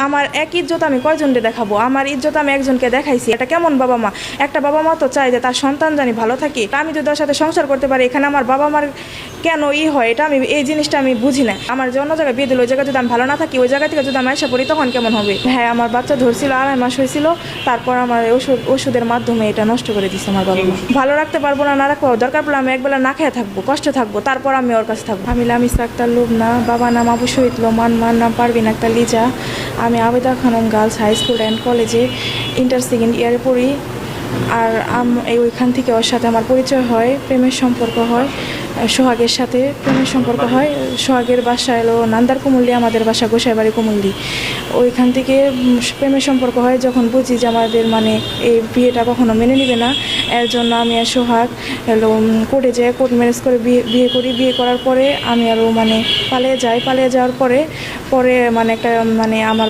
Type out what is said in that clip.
আমার এক ইজ্জত আমি কয়জনকে দেখাবো? আমার ইজ্জত আমি একজনকে দেখাইছি। এটা কেমন বাবা মা? একটা বাবা মা তো চায় যে তার সন্তান জানি ভালো থাকে। আমি যদি তার সাথে সংসার করতে পারি, এখানে আমার বাবা মার কেন হয়? এটা আমি এই জিনিসটা আমি বুঝি না। আমার যে অন্য জায়গায় বিয়ে দিল, ওই জায়গায় যদি আমি ভালো না থাকি, ওই জায়গা থেকে যদি আমি আশা পড়ি, তখন কেমন হবে? হ্যাঁ, আমার বাচ্চা ধরছিল, 2.5 মাস হয়েছিল। তারপর আমার ওষুধের মাধ্যমে এটা নষ্ট করে দিচ্ছে আমার বাবা মা। ভালো রাখতে পারবো না, না রাখবো, দরকার পড়লে আমি একবেলা না খেয়ে থাকবো, কষ্ট থাকবো, তারপর আমি ওর কাছে থাকবো। আমি লামিসা আক্তার লুবনা, বাবা নাম আবু শহীদ লোমান, মার নাম পারভিন আক্তার লিজা। আমি Abeda Khanam girls high school and কলেজে ইন্টার সেকেন্ড ইয়ারে পড়ি। আর ওইখান থেকে ওর সাথে আমার পরিচয় হয়, প্রেমের সম্পর্ক হয়, সোহাগের সাথে প্রেমের সম্পর্ক হয়। সোহাগের বাসা এলো নান্দার কুমুল্লি, আমাদের বাসা গোসাইবাড়ি কুমুল্লি। ওইখান থেকে প্রেমের সম্পর্ক হয়। যখন বুঝি যে আমাদের এই বিয়েটা কখনো মেনে নেবে না, এর জন্য আমি আর সোহাগ কোর্টে যাই, কোর্ট ম্যারেজ করে বিয়ে করি। বিয়ে করার পরে আমি আরও পালিয়ে যাই। পালিয়ে যাওয়ার পরে একটা আমার